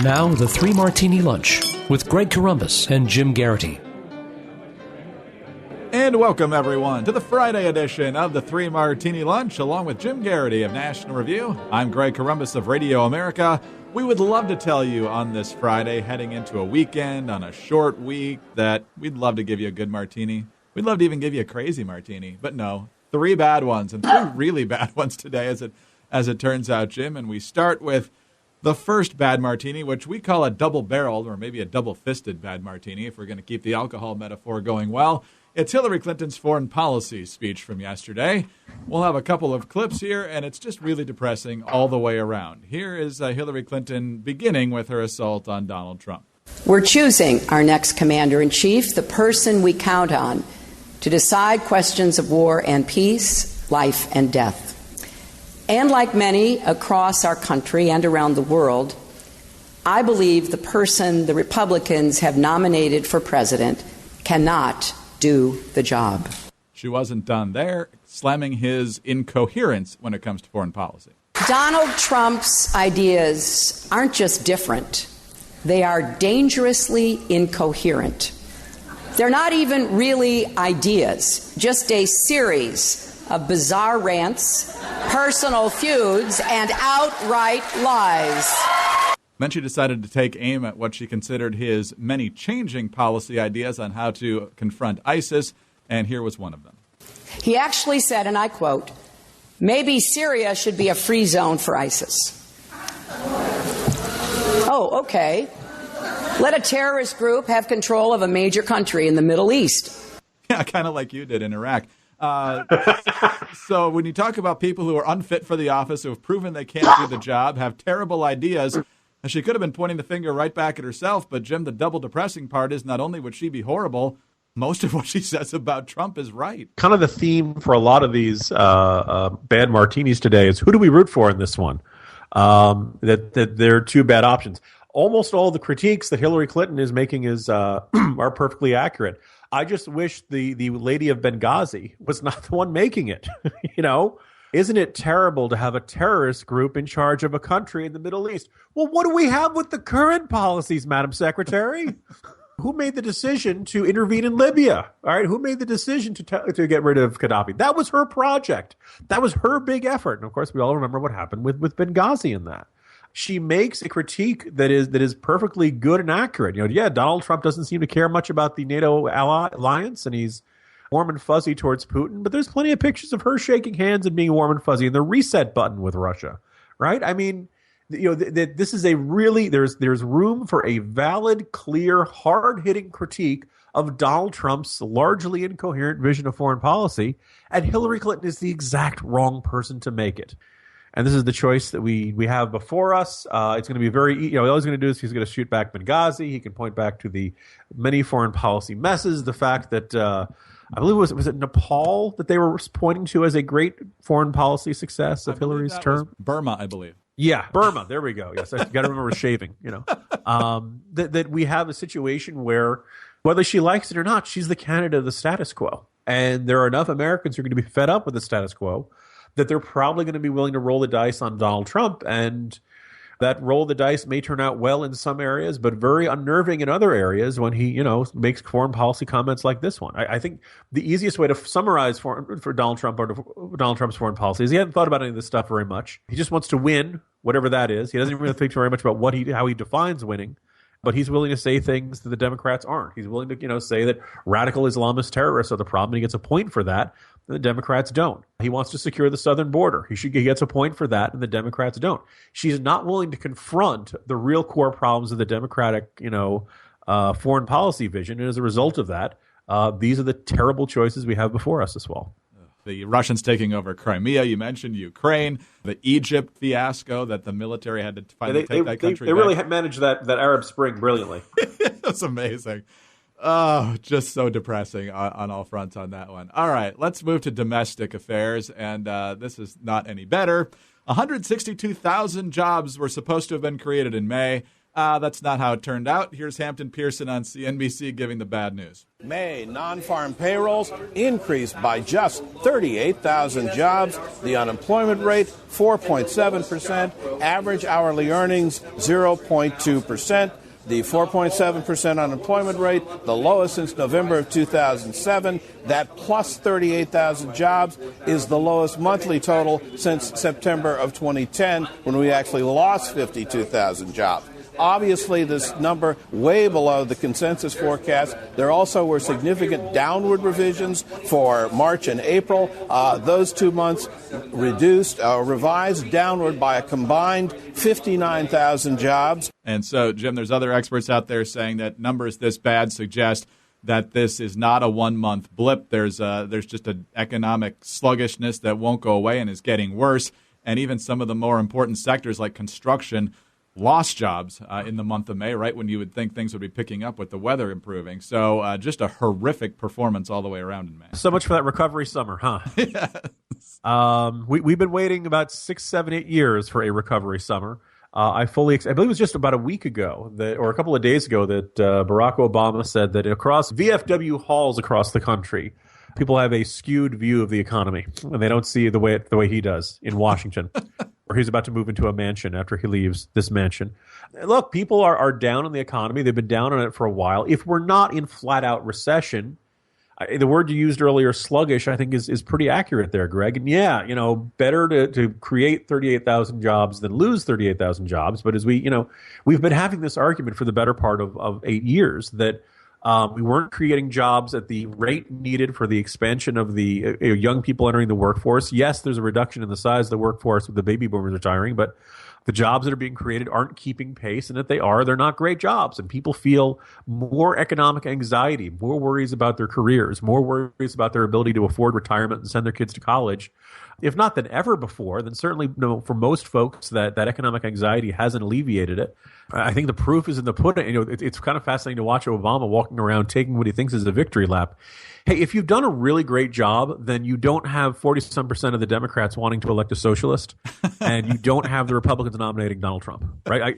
Now, the Three Martini Lunch with Greg Corombos and Jim Garrity. And welcome, everyone, to the Friday edition of the Three Martini Lunch, along with Jim Garrity of National Review. I'm Greg Corombos of Radio America. We would love to tell you on this Friday, heading into a weekend, on a short week, that we'd love to give you a good martini. We'd love to even give you a crazy martini, but no. 3 bad ones, and 3 really bad ones today, as it turns out, Jim. And we start with the first bad martini, which we call a double-barreled, or maybe a double-fisted bad martini, if we're going to keep the alcohol metaphor going well. It's Hillary Clinton's foreign policy speech from yesterday. We'll have a couple of clips here, and it's just really depressing all the way around. Here is Hillary Clinton beginning with her assault on Donald Trump. We're choosing our next commander-in-chief, the person we count on to decide questions of war and peace, life and death. And like many across our country and around the world, I believe the person the Republicans have nominated for president cannot do the job. She wasn't done there, slamming his incoherence when it comes to foreign policy. Donald Trump's ideas aren't just different. They are dangerously incoherent. They're not even really ideas, just a series of bizarre rants, personal feuds, and outright lies. Then she decided to take aim at what she considered his many changing policy ideas on how to confront ISIS, and here was one of them. He actually said, and I quote, "Maybe Syria should be a free zone for ISIS." Oh, okay. Let a terrorist group have control of a major country in the Middle East. Yeah, kind of like you did in Iraq. So when you talk about people who are unfit for the office, who have proven they can't do the job, have terrible ideas, and she could have been pointing the finger right back at herself, but Jim, the double depressing part is not only would she be horrible, most of what she says about Trump is right. Kind of the theme for a lot of these bad martinis today is who do we root for in this one? That there are 2 bad options. Almost all the critiques that Hillary Clinton is making are perfectly accurate. I just wish the lady of Benghazi was not the one making it. You know, isn't it terrible to have a terrorist group in charge of a country in the Middle East? Well, what do we have with the current policies, Madam Secretary? Who made the decision to intervene in Libya? All right, who made the decision to get rid of Gaddafi? That was her project. That was her big effort. And of course, we all remember what happened with Benghazi in that. She makes a critique that is perfectly good and accurate. You know, yeah, Donald Trump doesn't seem to care much about the NATO alliance, and he's warm and fuzzy towards Putin. But there's plenty of pictures of her shaking hands and being warm and fuzzy, and the reset button with Russia, right? I mean, you know, this is a really there's room for a valid, clear, hard-hitting critique of Donald Trump's largely incoherent vision of foreign policy, and Hillary Clinton is the exact wrong person to make it. And this is the choice that we have before us. It's going to be very, you know, all he's going to do is he's going to shoot back Benghazi. He can point back to the many foreign policy messes. The fact that I believe was it Nepal that they were pointing to as a great foreign policy success of Hillary's term? Burma, I believe. Yeah, Burma. There we go. Yes, I got to remember shaving. You know, that we have a situation where whether she likes it or not, she's the candidate of the status quo, and there are enough Americans who are going to be fed up with the status quo that they're probably going to be willing to roll the dice on Donald Trump. And that roll the dice may turn out well in some areas, but very unnerving in other areas when he, you know, makes foreign policy comments like this one. I think the easiest way to summarize for Donald Trump or Donald Trump's foreign policy is he hasn't thought about any of this stuff very much. He just wants to win, whatever that is. He doesn't really think very much about how he defines winning. But he's willing to say things that the Democrats aren't. He's willing to, you know, say that radical Islamist terrorists are the problem, and he gets a point for that, and the Democrats don't. He wants to secure the southern border. He gets a point for that, and the Democrats don't. She's not willing to confront the real core problems of the Democratic, you know, foreign policy vision, and as a result of that, these are the terrible choices we have before us this fall. The Russians taking over Crimea. You mentioned Ukraine, the Egypt fiasco that the military had to finally take that country They back. really managed that Arab Spring brilliantly. That's amazing. Oh, just so depressing on all fronts on that one. All right, let's move to domestic affairs, and this is not any better. 162,000 jobs were supposed to have been created in May. That's not how it turned out. Here's Hampton Pearson on CNBC giving the bad news. May non-farm payrolls increased by just 38,000 jobs. The unemployment rate, 4.7%. Average hourly earnings, 0.2%. The 4.7% unemployment rate, the lowest since November of 2007. That plus 38,000 jobs is the lowest monthly total since September of 2010, when we actually lost 52,000 jobs. Obviously, this number way below the consensus forecast. There also were significant downward revisions for March and April. Those 2 months revised downward by a combined 59,000 jobs. And so, Jim, there's other experts out there saying that numbers this bad suggest that this is not a 1 month blip. There's just an economic sluggishness that won't go away and is getting worse. And even some of the more important sectors like construction lost jobs in the month of May, right when you would think things would be picking up with the weather improving. So just a horrific performance all the way around in May. So much for that recovery summer, huh? Yes. We've been waiting about 6, 7, 8 years for a recovery summer. I believe it was just about a week ago or a couple of days ago that Barack Obama said that across VFW halls across the country, people have a skewed view of the economy, and they don't see the way he does in Washington. Or he's about to move into a mansion after he leaves this mansion. Look, people are down on the economy. They've been down on it for a while. If we're not in flat-out recession, the word you used earlier, sluggish, I think is pretty accurate there, Greg. And yeah, better to create 38,000 jobs than lose 38,000 jobs. But as we've been having this argument for the better part of 8 years that we weren't creating jobs at the rate needed for the expansion of the young people entering the workforce. Yes, there's a reduction in the size of the workforce with the baby boomers retiring, but the jobs that are being created aren't keeping pace, and if they are, they're not great jobs. And people feel more economic anxiety, more worries about their careers, more worries about their ability to afford retirement and send their kids to college. If not than ever before, then certainly for most folks that economic anxiety hasn't alleviated it. I think the proof is in the pudding. It's kind of fascinating to watch Obama walking around taking what he thinks is a victory lap. Hey, if you've done a really great job, then you don't have 40% of the Democrats wanting to elect a socialist, and you don't have the Republicans nominating Donald Trump. Right?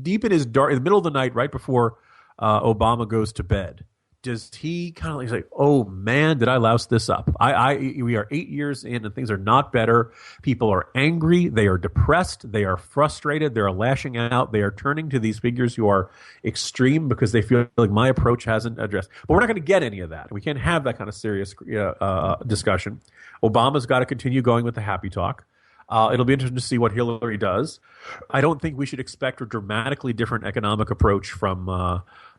Deep in his dark, in the middle of the night, right before Obama goes to bed, does he kind of like, oh man, did I louse this up? We are 8 years in and things are not better. People are angry. They are depressed. They are frustrated. They are lashing out. They are turning to these figures who are extreme because they feel like my approach hasn't addressed. But we're not going to get any of that. We can't have that kind of serious discussion. Obama's got to continue going with the happy talk. It'll be interesting to see what Hillary does. I don't think we should expect a dramatically different economic approach from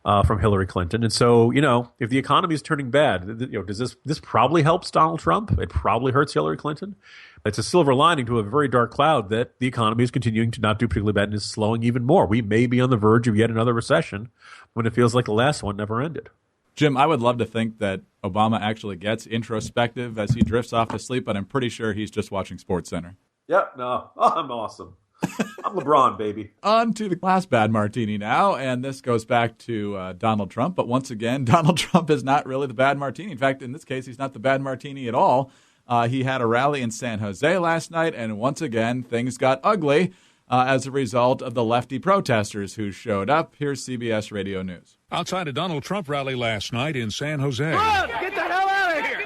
Hillary Clinton. And so, if the economy is turning bad, does this probably helps Donald Trump? It probably hurts Hillary Clinton. It's a silver lining to a very dark cloud that the economy is continuing to not do particularly bad and is slowing even more. We may be on the verge of yet another recession when it feels like the last one never ended. Jim, I would love to think that Obama actually gets introspective as he drifts off to sleep, but I'm pretty sure he's just watching SportsCenter. Yep, no, I'm awesome. I'm LeBron, baby. On to the last bad martini now, and this goes back to Donald Trump. But once again, Donald Trump is not really the bad martini. In fact, in this case, he's not the bad martini at all. He had a rally in San Jose last night, and once again, things got ugly as a result of the lefty protesters who showed up. Here's CBS Radio News. Outside a Donald Trump rally last night in San Jose. Run! Get the hell out of here!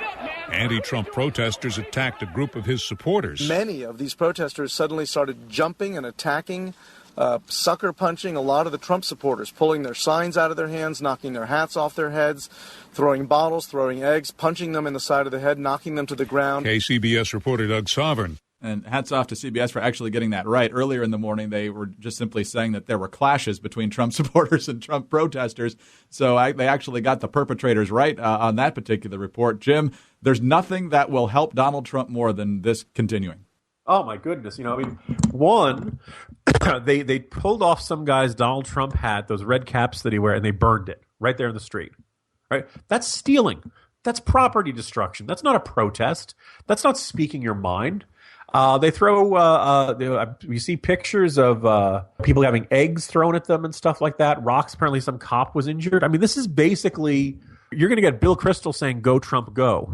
Anti-Trump protesters attacked a group of his supporters. Many of these protesters suddenly started jumping and attacking, sucker punching a lot of the Trump supporters, pulling their signs out of their hands, knocking their hats off their heads, throwing bottles, throwing eggs, punching them in the side of the head, knocking them to the ground. KCBS reporter Doug Sovereign. And hats off to CBS for actually getting that right. Earlier in the morning, they were just simply saying that there were clashes between Trump supporters and Trump protesters. So they actually got the perpetrators right on that particular report. Jim, there's nothing that will help Donald Trump more than this continuing. Oh, my goodness. One, they pulled off some guy's Donald Trump hat, those red caps that he wear, and they burned it right there in the street. Right? That's stealing. That's property destruction. That's not a protest. That's not speaking your mind. They throw, we see pictures of people having eggs thrown at them and stuff like that. Rocks, apparently some cop was injured. I mean, this is basically, you're going to get Bill Kristol saying, "Go Trump, go,"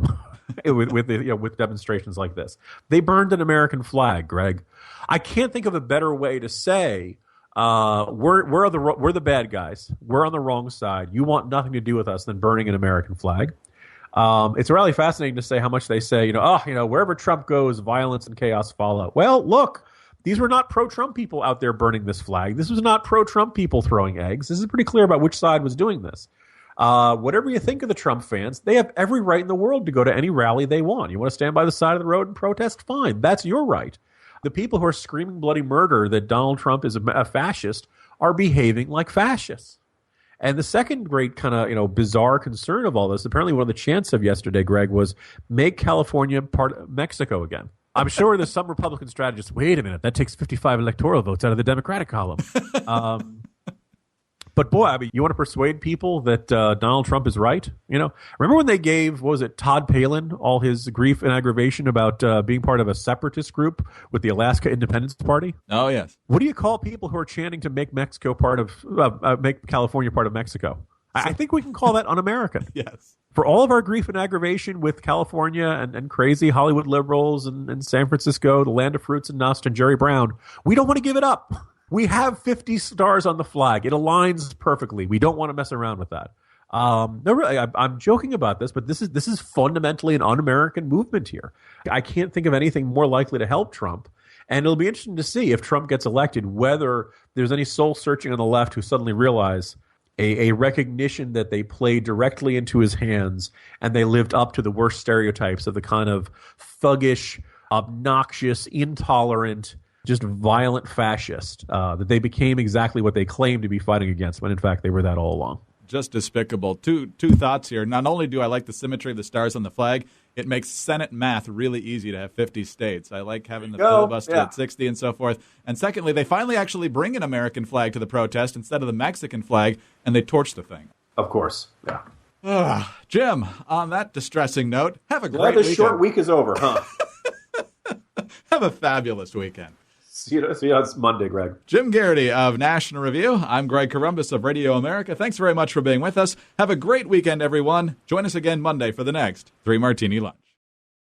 with demonstrations like this. They burned an American flag, Greg. I can't think of a better way to say We're the bad guys. We're on the wrong side. You want nothing to do with us than burning an American flag. It's really fascinating to say how much they say, wherever Trump goes, violence and chaos follow. Well, look, these were not pro-Trump people out there burning this flag. This was not pro-Trump people throwing eggs. This is pretty clear about which side was doing this. Whatever you think of the Trump fans, they have every right in the world to go to any rally they want. You want to stand by the side of the road and protest? Fine. That's your right. The people who are screaming bloody murder that Donald Trump is a fascist are behaving like fascists. And the second great kind of, bizarre concern of all this, apparently one of the chants of yesterday, Greg, was make California part of Mexico again. I'm sure there's some Republican strategists, wait a minute, that takes 55 electoral votes out of the Democratic column. But boy, I mean, you want to persuade people that Donald Trump is right? Remember when they gave, Todd Palin all his grief and aggravation about being part of a separatist group with the Alaska Independence Party? Oh, yes. What do you call people who are chanting to make Mexico make California part of Mexico? I think we can call that un-American. Yes. For all of our grief and aggravation with California and crazy Hollywood liberals and San Francisco, the land of fruits and nuts, and Jerry Brown, we don't want to give it up. We have 50 stars on the flag. It aligns perfectly. We don't want to mess around with that. No, really, I'm joking about this, but this is fundamentally an un-American movement here. I can't think of anything more likely to help Trump. And it'll be interesting to see if Trump gets elected, whether there's any soul searching on the left who suddenly realize a recognition that they played directly into his hands and they lived up to the worst stereotypes of the kind of thuggish, obnoxious, intolerant, just violent fascist, that they became exactly what they claimed to be fighting against, when in fact they were that all along. Just despicable. Two thoughts here. Not only do I like the symmetry of the stars on the flag, it makes Senate math really easy to have 50 states. I like having the filibuster at 60 and so forth. And secondly, they finally actually bring an American flag to the protest instead of the Mexican flag, and they torch the thing. Of course, yeah. Jim, on that distressing note, have a great weekend. The short week is over, huh? Have a fabulous weekend. See you on Monday, Greg. Jim Garrity of National Review. I'm Greg Corombos of Radio America. Thanks very much for being with us. Have a great weekend, everyone. Join us again Monday for the next 3 Martini Lunch.